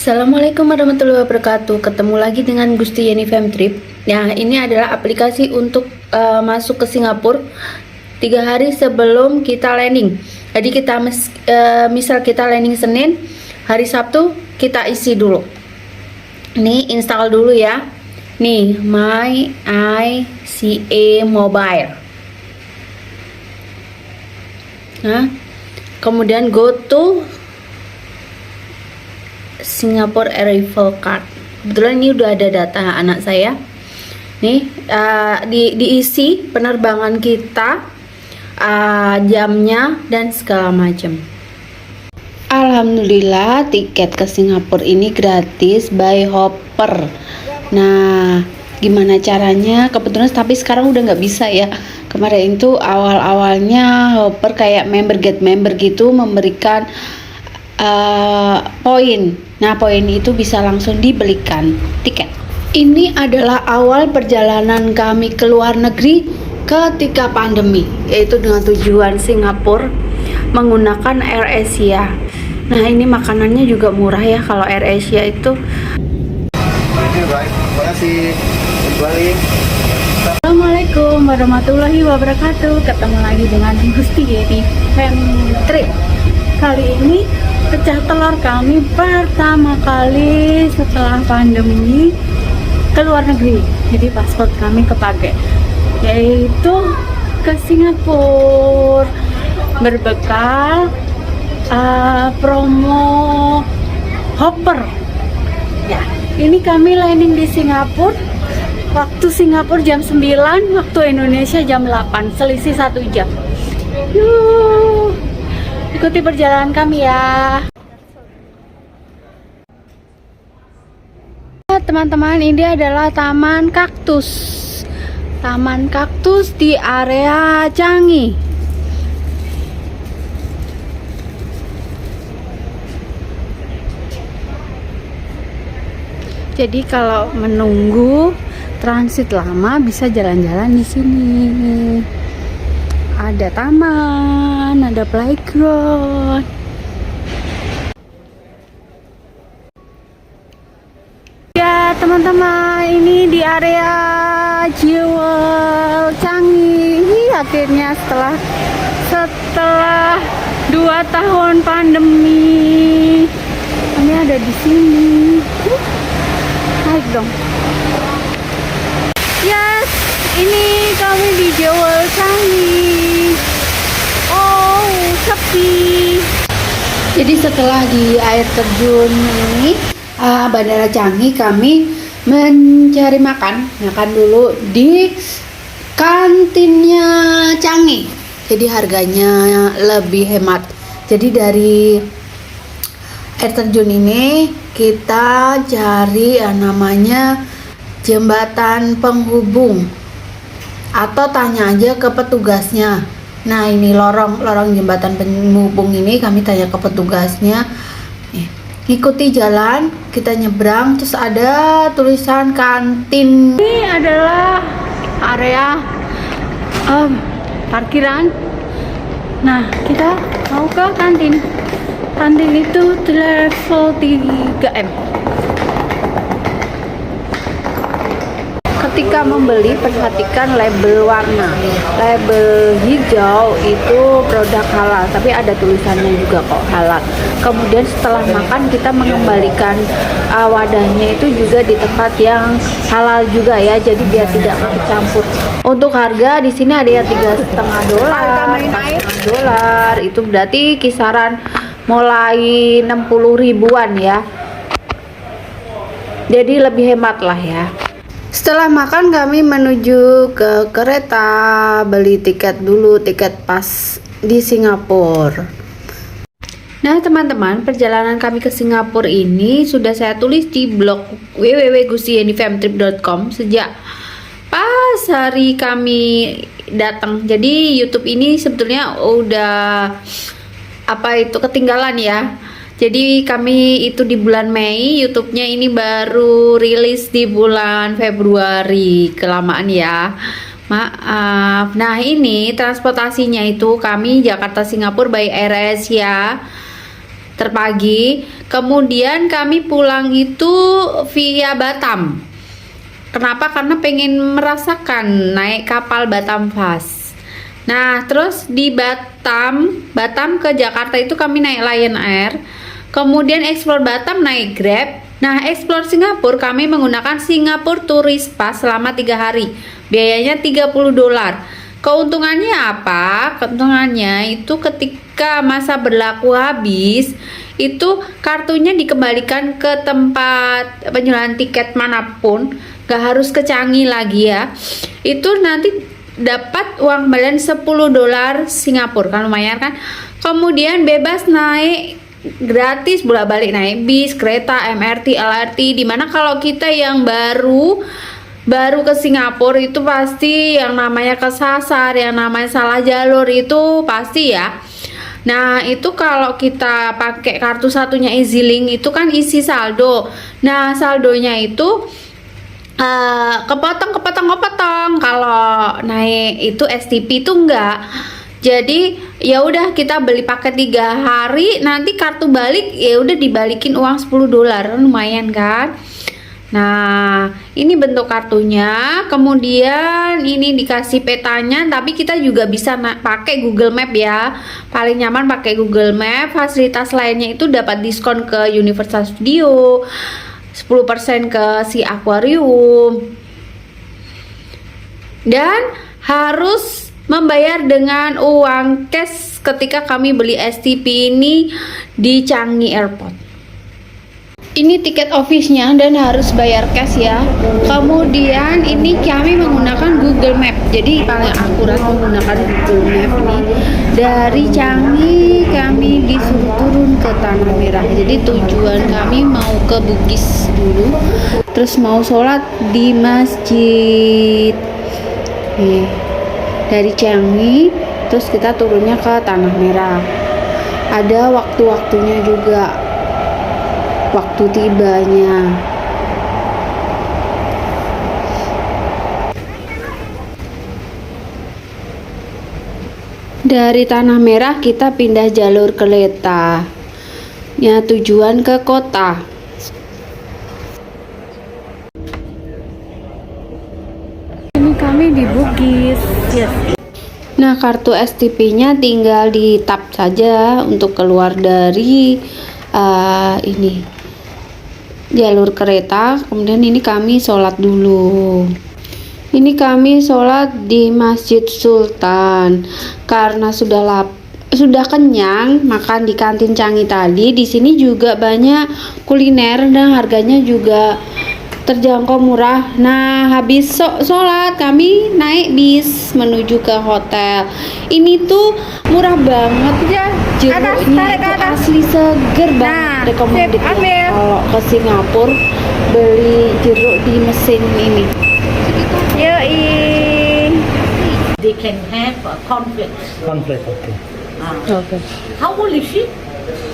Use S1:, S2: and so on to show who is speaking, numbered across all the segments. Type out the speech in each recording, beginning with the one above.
S1: Assalamualaikum warahmatullahi wabarakatuh. Ketemu lagi dengan Gusti Yeni Femtrip. Nah, ini adalah aplikasi untuk masuk ke Singapura 3 hari sebelum kita landing. Jadi kita misal kita landing Senin, hari Sabtu kita isi dulu. Nih, install dulu ya. Nih, My ICA Mobile. Nah, kemudian go to Singapore Arrival Card. Kebetulan ini udah ada data anak saya. Nih, diisi penerbangan kita, jamnya dan segala macam. Alhamdulillah tiket ke Singapura ini gratis by Hopper. Nah, gimana caranya? Kebetulan tapi sekarang udah nggak bisa ya. Kemarin itu awal-awalnya Hopper kayak get member gitu, memberikan poin. Nah, poin itu bisa langsung dibelikan tiket. Ini adalah awal perjalanan kami ke luar negeri ketika pandemi, yaitu dengan tujuan Singapura menggunakan AirAsia. Nah, ini makanannya juga murah ya kalau AirAsia itu.
S2: Terima kasih. Kembali.
S1: Assalamualaikum warahmatullahi wabarakatuh. Ketemu lagi dengan Gusti Yeni Femtrip. Kali ini pecah telur kami pertama kali setelah pandemi ke luar negeri. Jadi paspor kami kepake, yaitu ke Singapura berbekal promo Hopper. Ya, ini kami landing di Singapura. Waktu Singapura jam 9, waktu Indonesia jam 8, selisih 1 jam. Yuh, ikuti perjalanan kami ya. Teman-teman, ini adalah Taman Kaktus. Taman Kaktus di area Changi. Jadi kalau menunggu transit lama bisa jalan-jalan di sini. Ada taman, ada playground. Ya teman-teman, ini di area Jewel Changi. Akhirnya setelah 2 tahun pandemi, kami ada di sini. Naik dong. Yes, ini kami di Jewel Changi. Oh, sepi. Jadi setelah di air terjun ini, Bandara Changi, kami mencari makan dulu di kantinnya Changi. Jadi harganya lebih hemat. Jadi dari air terjun ini kita cari namanya jembatan penghubung, atau tanya aja ke petugasnya. Nah, ini lorong jembatan penghubung ini kami tanya ke petugasnya. Ikuti jalan, kita nyebrang, terus ada tulisan kantin. Ini adalah area parkiran. Nah, kita mau ke kantin. Kantin itu level 3M. Ketika membeli, perhatikan label warna. Label hijau itu produk halal, tapi ada tulisannya juga kok halal. Kemudian setelah makan kita mengembalikan wadahnya itu juga di tempat yang halal juga ya, jadi biar tidak bercampur. Untuk harga di sini ada yang $3,5, itu berarti kisaran mulai 60 ribuan ya. Jadi lebih hemat lah ya. Setelah makan kami menuju ke kereta, beli tiket dulu, tiket pas di Singapura. Nah teman-teman, perjalanan kami ke Singapura ini sudah saya tulis di blog www.gustiyenifemtrip.com sejak pas hari kami datang. Jadi YouTube ini sebetulnya udah ketinggalan ya. Jadi kami itu di bulan Mei, YouTube-nya ini baru rilis di bulan Februari, kelamaan ya. Maaf. Nah, ini transportasinya itu kami Jakarta Singapura by AirAsia. terpagi. Kemudian kami pulang itu via Batam. Kenapa? Karena pengen merasakan naik kapal Batam Fast. Nah, terus di Batam ke Jakarta itu kami naik Lion Air. Kemudian explore Batam naik Grab. Nah, explore Singapura kami menggunakan Singapore Tourist Pass selama 3 hari. Biayanya $30. Keuntungannya apa? Keuntungannya itu ketika masa berlaku habis, itu kartunya dikembalikan ke tempat penjualan tiket manapun, gak harus ke Changi lagi ya. Itu nanti dapat uang kembalian $10 Singapura, kan lumayan kan. Kemudian bebas naik gratis bolak-balik naik bis, kereta, MRT, LRT. Dimana kalau kita yang baru ke Singapura itu pasti yang namanya kesasar, yang namanya salah jalur itu pasti ya. Nah, itu kalau kita pakai kartu satunya EasyLink itu kan isi saldo. Nah, saldonya itu kepotong. Kalau naik itu STP itu enggak. Jadi ya udah kita beli paket 3 hari, nanti kartu balik ya udah dibalikin uang $10, lumayan kan. Nah, ini bentuk kartunya. Kemudian ini dikasih petanya, tapi kita juga bisa pakai Google Map ya. Paling nyaman pakai Google Map. Fasilitas lainnya itu dapat diskon ke Universal Studio, 10% ke si akuarium. Dan harus membayar dengan uang cash ketika kami beli STP ini di Changi Airport. Ini tiket office-nya dan harus bayar cash ya. Kemudian ini kami menggunakan Google Map. Jadi paling akurat menggunakan Google Map ini. Dari Changi kami disuruh turun ke Tanah Merah. Jadi tujuan kami mau ke Bugis dulu, terus mau sholat di masjid. Dari Changi terus kita turunnya ke Tanah Merah. Ada waktu-waktunya juga, waktu tibanya. Dari Tanah Merah kita pindah jalur kereta ya, tujuan ke kota. Ini kami di Bugis. Yes. Nah, kartu STP-nya tinggal di tap saja untuk keluar dari ini jalur kereta. Kemudian ini kami sholat dulu. Ini kami sholat di Masjid Sultan karena sudah kenyang makan di kantin Changi tadi. Di sini juga banyak kuliner dan harganya juga terjangkau murah. Nah, habis sholat kami naik bis menuju ke hotel. Ini tuh murah banget ya, jeruknya itu asli seger banget. Recommended ya kalau ke Singapura beli jeruk di mesin ini.
S3: They can have conflicts.
S2: Conflict, okay.
S1: Okay.
S3: How old is she?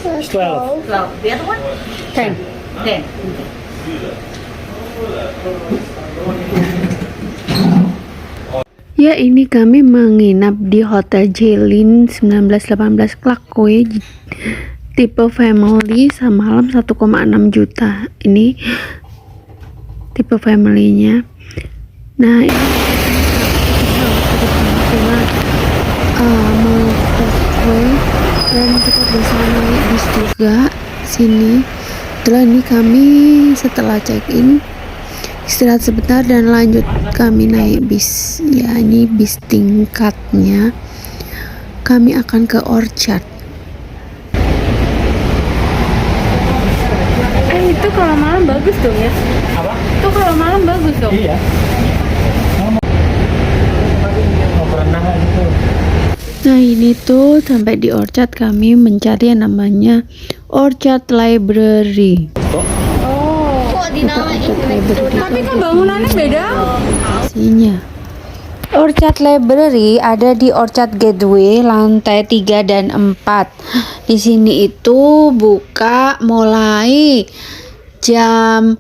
S2: 12.
S3: 12. The other one?
S1: 10.
S3: 10.
S1: Ya, ini kami menginap di Hotel Jelin 1918 Clarke tipe family, semalam 1,6 juta. Ini tipe family-nya. Nah, ini mau ke dan kita bisa naik bis juga sini. Setelah ini kami setelah check in istirahat sebentar dan lanjut kami naik bis ya, ini bis tingkatnya. Kami akan ke Orchard. Itu kalau malam bagus dong ya.
S2: Apa?
S1: Itu kalau malam bagus dong.
S2: Iya. Mau berenang gitu.
S1: Nah, ini tuh sampai di Orchard kami mencari yang namanya Orchard Library. Tapi kan bangunannya beda. Isinya. Orchard Library ada di Orchard Gateway lantai 3 dan 4. Di sini itu buka mulai jam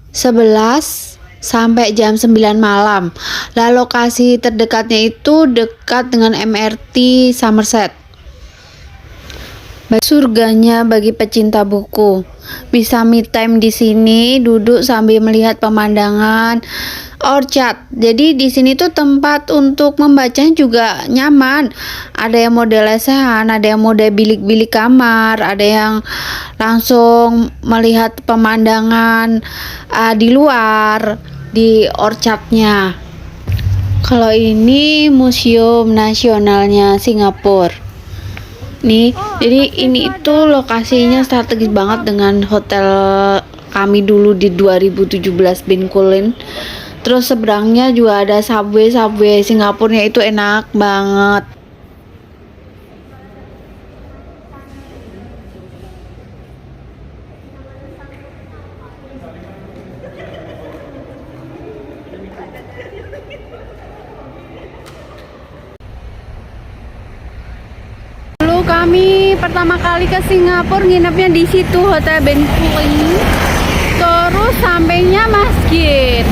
S1: 11 sampai jam 9 malam. Lah, lokasi terdekatnya itu dekat dengan MRT Somerset. Surganya bagi pecinta buku. Bisa me time di sini, duduk sambil melihat pemandangan orchard. Jadi di sini tuh tempat untuk membacanya juga nyaman. Ada yang mode lesehan, ada yang mode bilik-bilik kamar, ada yang langsung melihat pemandangan di luar di orchardnya. Kalau ini museum nasionalnya Singapura. Nih, jadi ini itu lokasinya strategis banget dengan hotel kami dulu di 2017 Bencoolen. Terus seberangnya juga ada subway Singapurnya itu enak banget. Kami pertama kali ke Singapura nginepnya di situ, Hotel Bencoolen. Terus sampainya masjid.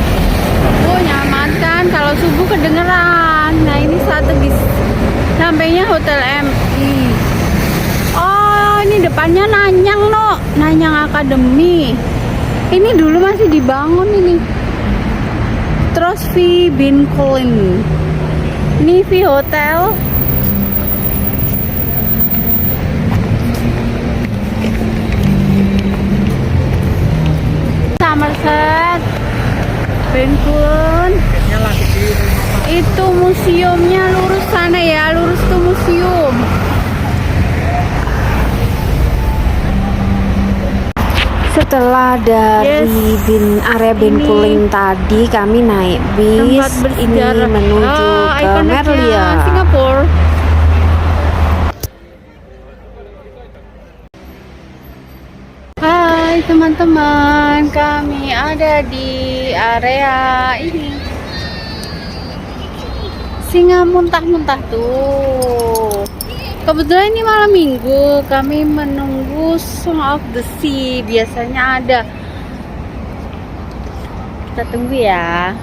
S1: Oh, nyaman kan kalau subuh kedengeran. Nah, ini strategis. Sampainya Hotel MI. Oh, ini depannya Nanyang, no. Nanyang Academy. Ini dulu masih dibangun ini. Terus V Bencoolen. Ini V Hotel. Somerset, Bencoolen. Itu museumnya lurus sana ya, lurus tuh museum. Setelah dari area Bencoolen tadi, kami naik bis ini menuju ke Merlia, Singapura. Hai teman-teman, kami ada di area ini. Singa muntah-muntah tuh. Kebetulan ini malam minggu, kami menunggu Song of the Sea. Biasanya ada. Kita tunggu ya.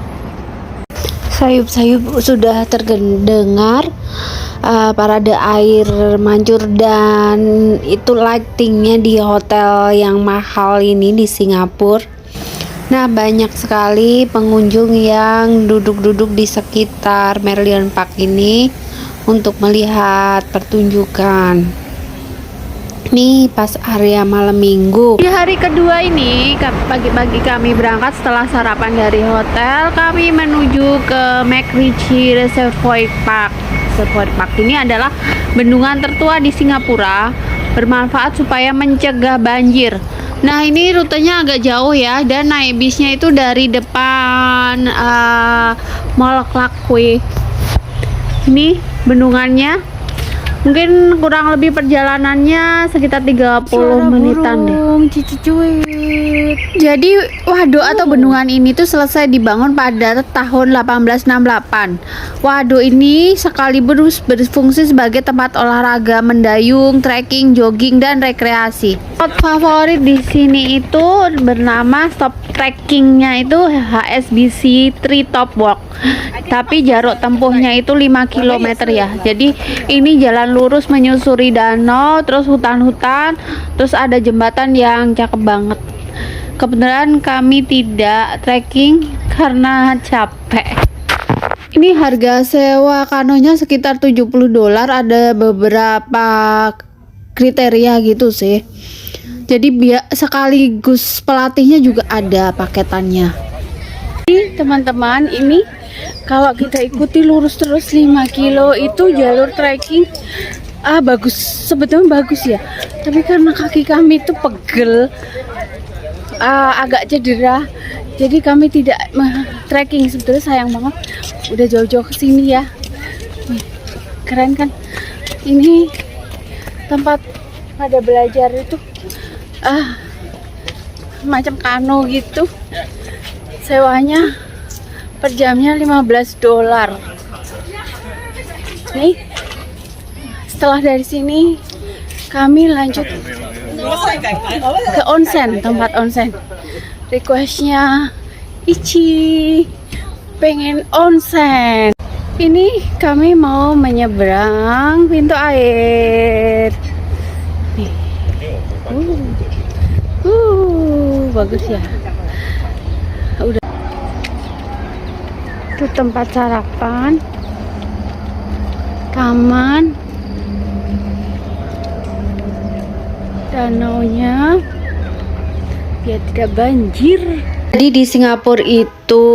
S1: Sayup-sayup sudah terdengar. Parade air mancur dan itu lightingnya di hotel yang mahal ini di Singapura. Nah, banyak sekali pengunjung yang duduk-duduk di sekitar Merlion Park ini untuk melihat pertunjukan. Nih pas area malam minggu. Di hari kedua ini pagi-pagi kami berangkat setelah sarapan dari hotel. Kami menuju ke MacRitchie Reservoir Park. Reservoir Park ini adalah bendungan tertua di Singapura, bermanfaat supaya mencegah banjir. Nah, ini rutenya agak jauh ya, dan naik bisnya itu dari depan Mall Clarke. Ini bendungannya. Mungkin kurang lebih perjalanannya sekitar 30 menitan deh. Jadi waduk atau bendungan ini tuh selesai dibangun pada tahun 1868. Waduk ini sekaligus berfungsi sebagai tempat olahraga, mendayung, trekking, jogging, dan rekreasi. Spot favorit di sini itu bernama stop trekkingnya itu HSBC Treetop Walk. Tapi jarak tempuhnya itu 5 km ya. Jadi ini jalan lurus menyusuri danau, terus hutan-hutan, terus ada jembatan yang cakep banget. Kebetulan kami tidak trekking karena capek. Ini harga sewa kanonya sekitar $70. Ada beberapa kriteria gitu sih. Jadi sekaligus pelatihnya juga ada paketannya. Ini teman-teman, ini kalau kita ikuti lurus terus 5 kilo itu jalur trekking bagus, sebetulnya bagus ya, tapi karena kaki kami itu pegel, agak cedera, jadi kami tidak trekking. Sebetulnya sayang banget udah jauh-jauh ke sini ya. Nih, keren kan, ini tempat pada belajar itu macam kano gitu, sewanya per jamnya $15. Nih, setelah dari sini kami lanjut ke onsen, tempat onsen. Requestnya Ichi pengen onsen. Ini kami mau menyeberang pintu air. Nih, bagus ya. Udah. Itu tempat sarapan, taman, danaunya biar tidak banjir. Jadi di Singapura itu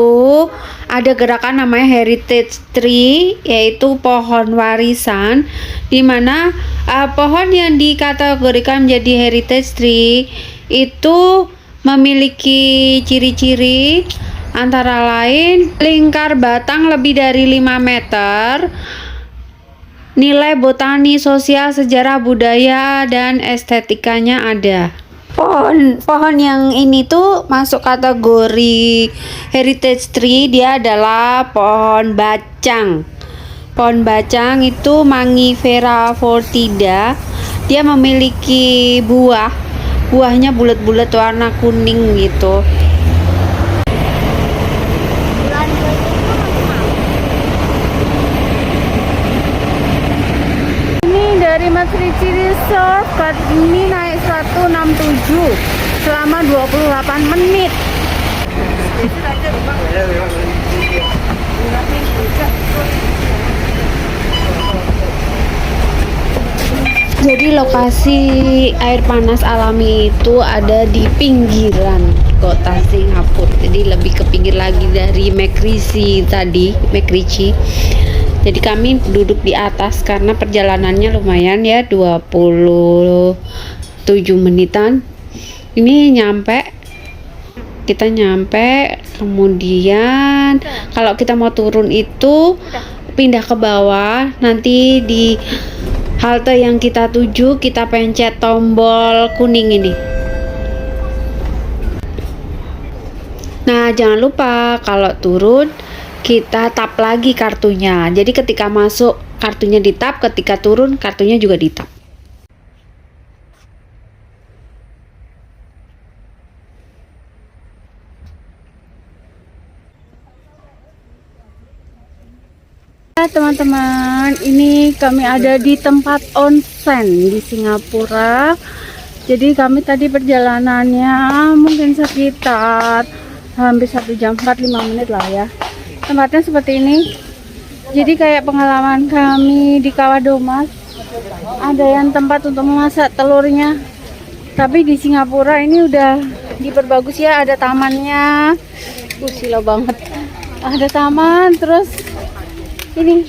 S1: ada gerakan namanya Heritage Tree, yaitu pohon warisan, di mana pohon yang dikategorikan menjadi Heritage Tree itu memiliki ciri-ciri antara lain lingkar batang lebih dari 5 meter, nilai botani, sosial, sejarah, budaya, dan estetikanya ada. Pohon yang ini tuh masuk kategori Heritage Tree. Dia adalah pohon bacang. Pohon bacang itu Mangifera foetida. Dia memiliki buahnya bulat-bulat warna kuning gitu. Dari Mas Ricci Resort ke ini naik 167 selama 28 menit. Jadi lokasi air panas alami itu ada di pinggiran kota Singapura. Jadi lebih ke pinggir lagi dari MacRitchie tadi, MacRitchie. Jadi kami duduk di atas karena perjalanannya lumayan ya, 27 menitan. Ini kita nyampe, kemudian kalau kita mau turun itu pindah ke bawah. Nanti di halte yang kita tuju kita pencet tombol kuning ini. Nah, jangan lupa kalau turun kita tap lagi kartunya. Jadi ketika masuk kartunya ditap, ketika turun kartunya juga ditap. Teman-teman, ini kami ada di tempat onsen di Singapura. Jadi kami tadi perjalanannya mungkin sekitar hampir 1 jam 45 menit lah ya. Tempatnya seperti ini. Jadi kayak pengalaman kami di Kawadomas, ada yang tempat untuk memasak telurnya. Tapi di Singapura ini udah diperbagus ya, ada tamannya. Silau banget. Ada taman, terus ini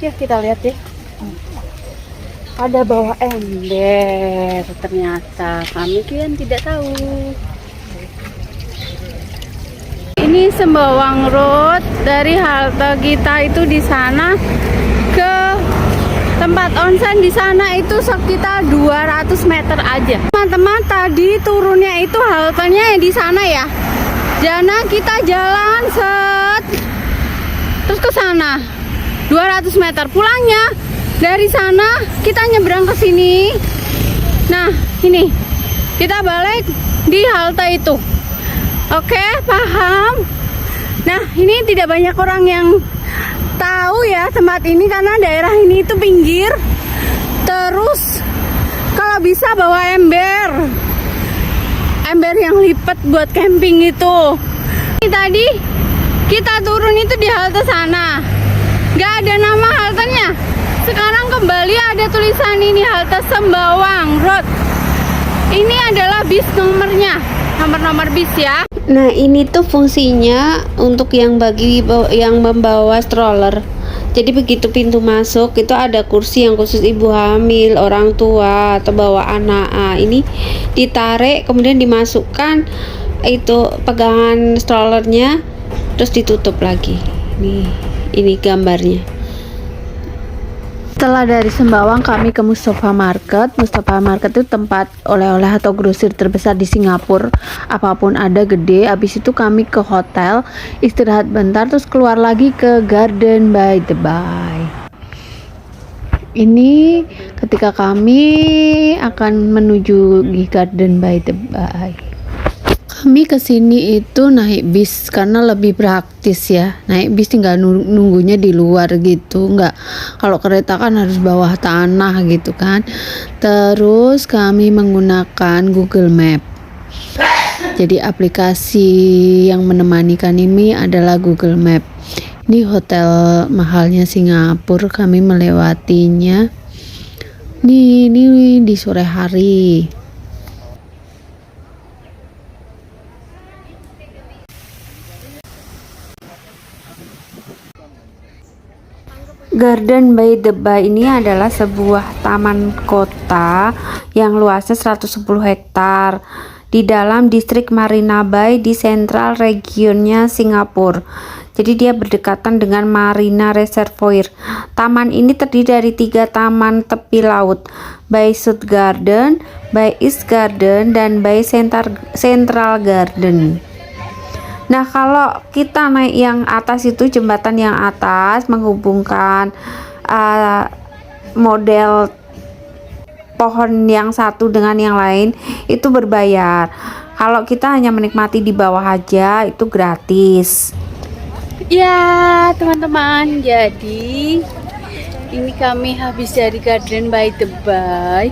S1: ya, kita lihat deh. Ada bawah ember. Ternyata kami kan tidak tahu. Ini Sembawang Road. Dari halte kita itu di sana ke tempat onsen di sana itu sekitar 200 meter aja. Teman-teman, tadi turunnya itu haltenya di sana ya. Jana kita jalan terus ke sana 200 meter. Pulangnya dari sana kita nyebrang ke sini. Nah, ini kita balik di halte itu. Oke, paham? Nah, ini tidak banyak orang yang tahu ya tempat ini karena daerah ini itu pinggir. Terus kalau bisa bawa ember yang lipat buat camping itu. Ini tadi kita turun itu di halte sana, nggak ada nama haltenya. Sekarang kembali ada tulisan ini, halte Sembawang Road. Ini adalah bis nomornya, nomor bis ya. Nah, ini tuh fungsinya untuk yang membawa stroller. Jadi begitu pintu masuk itu ada kursi yang khusus ibu hamil, orang tua, atau bawa anak. Ini ditarik kemudian dimasukkan itu pegangan strollernya, terus ditutup lagi. Ini gambarnya. Setelah dari Sembawang kami ke Mustafa Market. Mustafa Market itu tempat oleh-oleh atau grosir terbesar di Singapura. Apapun ada, gede. Habis itu kami ke hotel, istirahat bentar, terus keluar lagi ke Garden by the Bay. Ini ketika kami akan menuju di Garden by the Bay. Kami kesini itu naik bis karena lebih praktis ya. Naik bis tinggal nunggunya di luar gitu, nggak kalau kereta kan harus bawah tanah gitu kan. Terus kami menggunakan Google Map. Jadi aplikasi yang menemani kami adalah Google Map. Ini hotel mahalnya Singapura, kami melewatinya. Ini di sore hari. Garden by the Bay ini adalah sebuah taman kota yang luasnya 110 hektar di dalam distrik Marina Bay di Central regionnya Singapura. Jadi dia berdekatan dengan Marina Reservoir. Taman ini terdiri dari 3 taman tepi laut, Bay South Garden, Bay East Garden, dan Bay Central Garden. Nah, kalau kita naik yang atas itu, jembatan yang atas menghubungkan model pohon yang satu dengan yang lain itu berbayar. Kalau kita hanya menikmati di bawah aja itu gratis. Ya, teman-teman, jadi ini kami habis dari Garden by the Bay.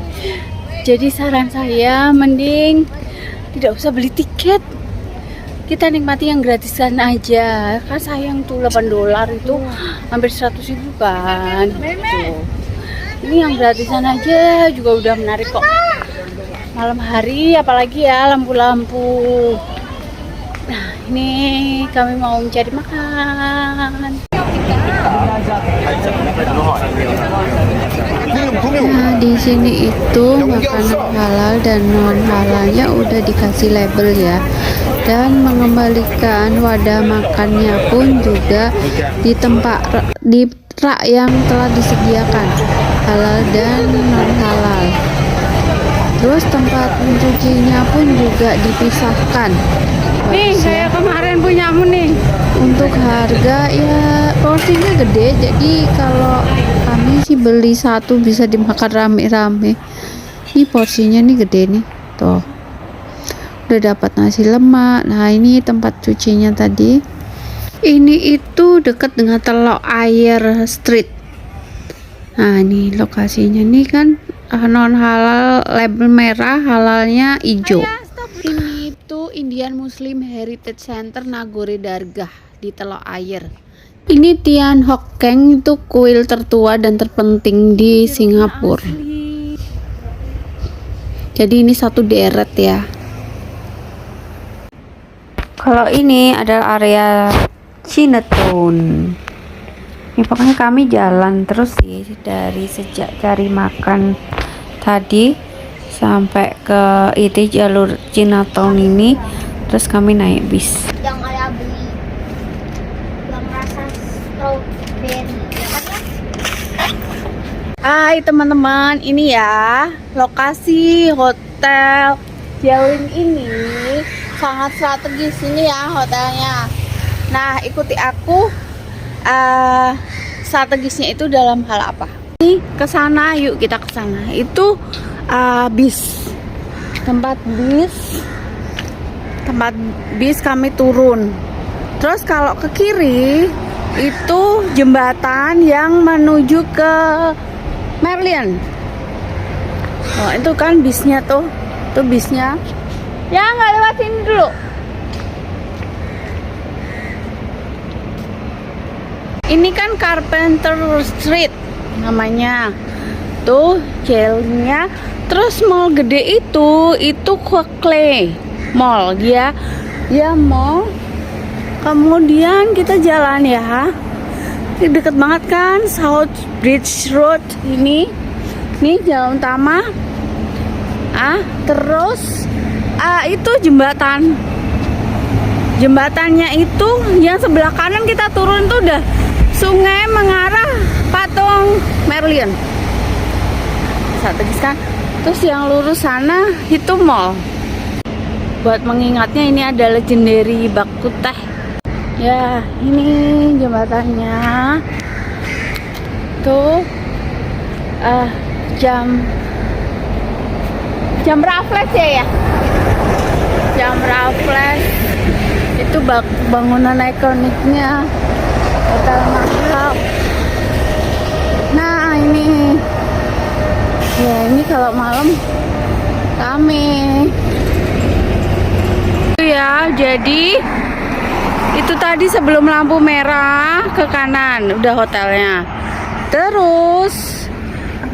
S1: Jadi saran saya mending tidak usah beli tiket. Kita nikmati yang gratisan aja, kan sayang tuh $8 itu hampir 100.000 kan. Tuh. Ini yang gratisan aja juga udah menarik kok. Malam hari apalagi ya, lampu-lampu. Nah, ini kami mau mencari makan. Nah, di sini itu makanan halal dan non halalnya udah dikasih label ya. Dan mengembalikan wadah makannya pun juga di rak yang telah disediakan, halal dan non halal. Terus tempat mencucinya pun juga dipisahkan. Nih kayak kemarin punyamu nih. Untuk harga ya porsinya gede, jadi kalau kami sih beli satu bisa dimakan rame-rame. Ini porsinya nih gede nih, tuh. Udah dapat nasi lemak. Nah, ini tempat cucinya tadi. Ini itu dekat dengan Telok Air Street. Nah, ini lokasinya nih kan non halal label merah, halalnya hijau. Ini itu Indian Muslim Heritage Center Nagore Dargah di Telok Air. Ini Tian Hock Keng, itu kuil tertua dan terpenting di Singapura. Jadi ini satu deret ya. Kalau ini adalah area Chinatown. Ini pokoknya kami jalan terus sih dari sejak cari makan tadi sampai ke itu jalur Chinatown ini, terus kami naik bis.
S4: Yang ayah beli yang rasa strawberry ya kan ya?
S1: Hai teman-teman, ini ya lokasi hotel Jeling ini sangat strategis ini ya hotelnya. Nah, ikuti aku, strategisnya itu dalam hal apa? Ini ke sana, yuk kita ke sana. Itu bis, tempat bis kami turun. Terus kalau ke kiri itu jembatan yang menuju ke Merlion. Oh, itu kan bisnya tuh bisnya. Ya, nggak lewat sini dulu. Ini kan Carpenter Street namanya. Tuh jailnya. Terus mall gede itu Clay Mall dia mall. Kemudian kita jalan ya. Ini deket banget kan South Bridge Road ini. Nih jalan utama. Terus itu jembatannya itu yang sebelah kanan kita turun tuh udah sungai mengarah patung Merlion. Strategis kan? Terus yang lurus sana itu mall. Buat mengingatnya ini ada legendary Baku Teh. Ya, ini jembatannya. Tuh jam Raffles ya? Jam Raffles itu bangunan ikoniknya hotel mahal. Nah, ini ya, ini kalau malam rame. jadi itu tadi sebelum lampu merah ke kanan udah hotelnya. Terus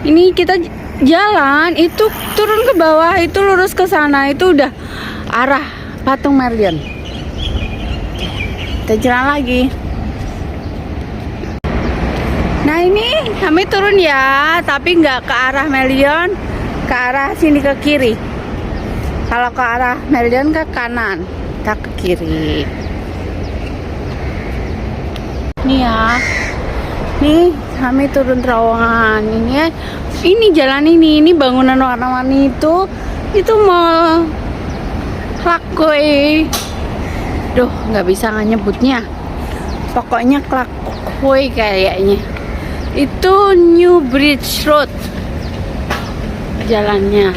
S1: ini kita jalan itu turun ke bawah, itu lurus ke sana, itu udah arah Patung Merlion. Kita jalan lagi. Nah ini kami turun ya, tapi nggak ke arah Merlion, ke arah sini ke kiri. Kalau ke arah Merlion ke kanan, kita ke kiri. Nih ya, nih kami turun terowongan ini ya. Ini jalan ini bangunan warna-warni itu mall Clarkway. Duh, nggak bisa nyebutnya. Pokoknya Clarkway kayaknya. Itu New Bridge Road jalannya.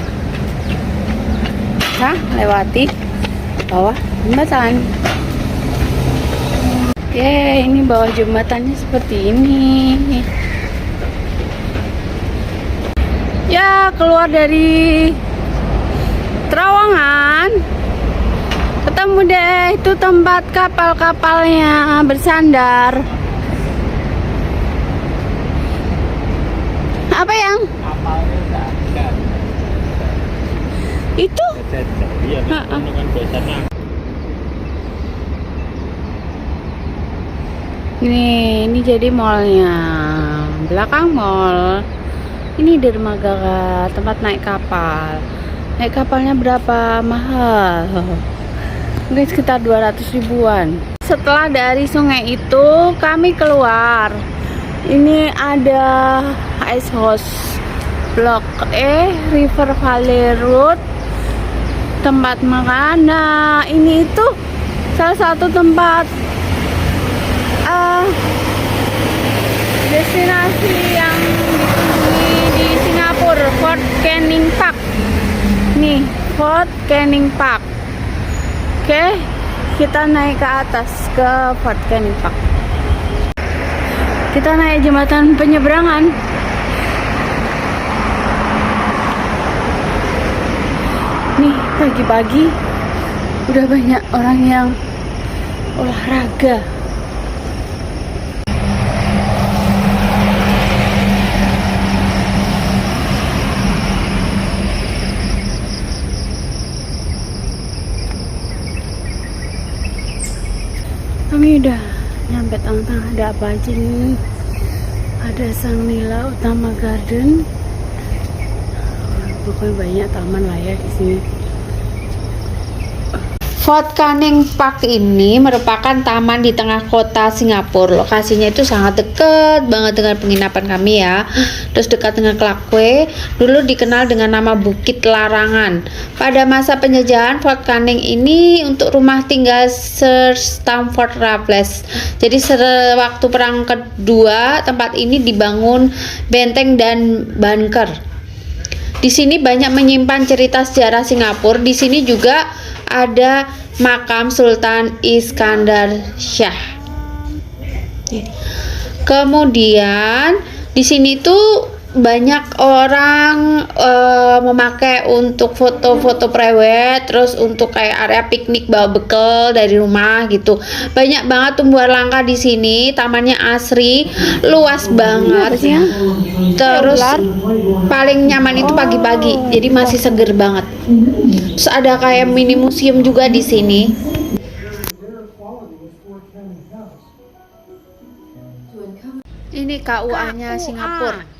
S1: Nah, lewati bawah jembatan. Oke, ini bawah jembatannya seperti ini. Ya, keluar dari terowongan, ketemu deh itu tempat kapal-kapalnya bersandar. Apa yang?
S2: Kapalnya nggak ada.
S1: Itu?
S2: Iya, dengan biasanya.
S1: Ini jadi mallnya. Belakang mall. Ini dermaga tempat naik kapal. Naik kapalnya berapa? Mahal. Mungkin sekitar 200 ribuan. Setelah dari sungai itu kami keluar. Ini ada Ice House Blok E, River Valley Road, tempat makan. Nah, ini itu salah satu tempat destinasi yang dikunjungi di Singapura, Fort Canning Park. Nih, Fort Canning Park. Oke, kita naik ke atas ke Fort Canning Park. Kita naik jembatan penyeberangan. Nih, pagi-pagi udah banyak orang yang olahraga. Kami udah nyampe tengah-tengah. Ada apa aja nih? Ada Sang-Nila Utama Garden. Pokoknya banyak taman lah ya di sini. Fort Canning Park ini merupakan taman di tengah kota Singapura. Lokasinya itu sangat dekat banget dengan penginapan kami ya. Terus dekat dengan Clarkway. Dulu dikenal dengan nama Bukit Larangan. Pada masa penjajahan, Fort Canning ini untuk rumah tinggal Sir Stamford Raffles. Jadi waktu perang kedua, tempat ini dibangun benteng dan bunker. Di sini banyak menyimpan cerita sejarah Singapura. Di sini juga ada makam Sultan Iskandar Shah. Kemudian di sini tuh banyak orang memakai untuk foto-foto prewed, terus untuk kayak area piknik bawa bekal dari rumah gitu. Banyak banget tumbuhan langka di sini. Tamannya asri, luas banget. Terus paling nyaman itu pagi-pagi, jadi masih seger banget. Terus ada kayak mini museum juga di sini. Ini KUA-nya Singapura.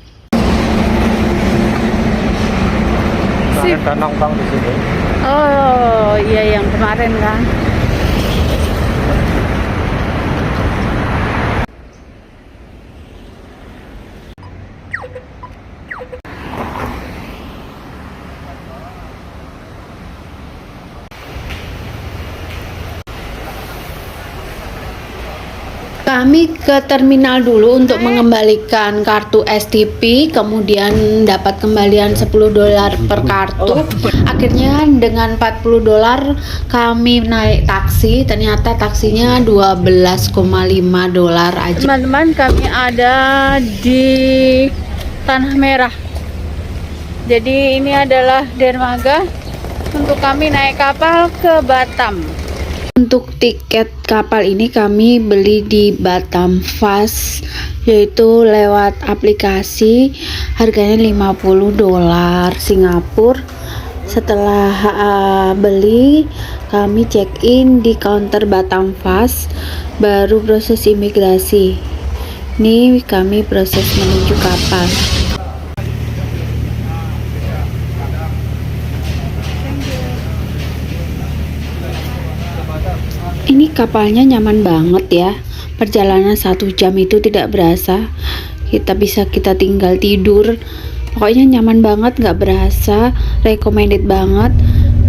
S2: Ada nongkrong di sini.
S1: Oh iya, yang kemarin kan. Kami ke terminal dulu untuk mengembalikan kartu STP, kemudian dapat kembalian $10 per kartu. Akhirnya dengan $40 kami naik taksi, ternyata taksinya $12,5 aja. Teman-teman, kami ada di Tanah Merah. Jadi ini adalah dermaga untuk kami naik kapal ke Batam. Untuk tiket kapal ini kami beli di Batam Fast, yaitu lewat aplikasi, harganya $50 Singapura. Setelah beli, kami check in di counter Batam Fast, baru proses imigrasi. Ini kami proses menuju kapal. Ini kapalnya nyaman banget ya. Perjalanan 1 jam itu tidak berasa. Kita tinggal tidur. Pokoknya nyaman banget, nggak berasa. Recommended banget.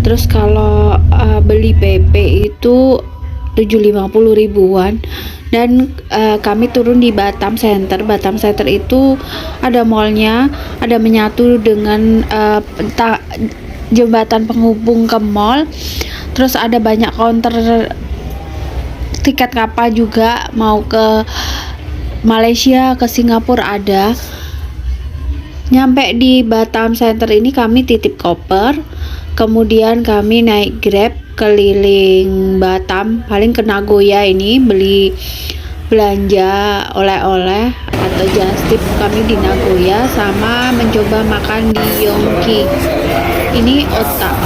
S1: Terus kalau beli PP itu 750 ribuan. Dan kami turun di Batam Center. Batam Center itu ada mallnya, ada menyatu dengan jembatan penghubung ke mall. Terus ada banyak counter tiket kapal juga, mau ke Malaysia, ke Singapura ada. Nyampe di Batam Center ini kami titip koper, kemudian kami naik Grab keliling Batam, paling ke Nagoya ini beli belanja oleh-oleh atau just tip kami di Nagoya, sama mencoba makan di Yongki. Ini otak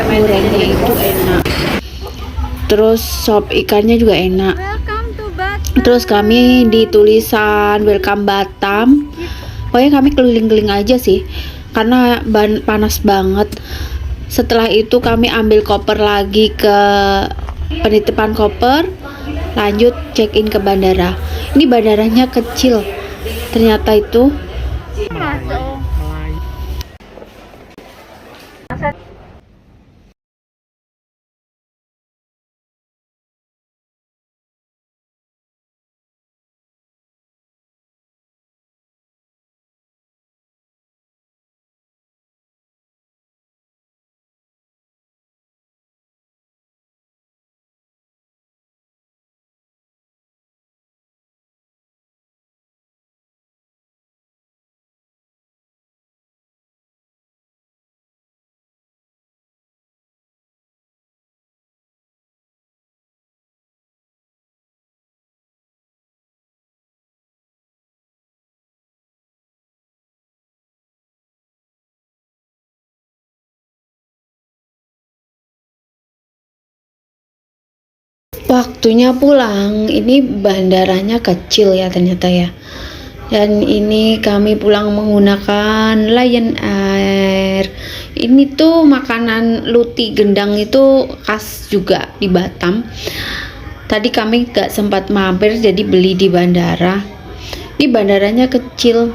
S1: gorengnya itu enak. Terus sop ikannya juga enak. Terus kami di tulisan Welcome Batam. Pokoknya kami keliling-keliling aja sih, karena panas banget. Setelah itu kami ambil koper lagi ke penitipan koper, lanjut check in ke bandara. Ini bandaranya kecil ternyata itu. Waktunya pulang, ini bandaranya kecil ya ternyata ya. Dan ini kami pulang menggunakan Lion Air. Ini tuh makanan luti gendang itu khas juga di Batam. Tadi kami gak sempat mampir, jadi beli di bandara. Ini bandaranya kecil.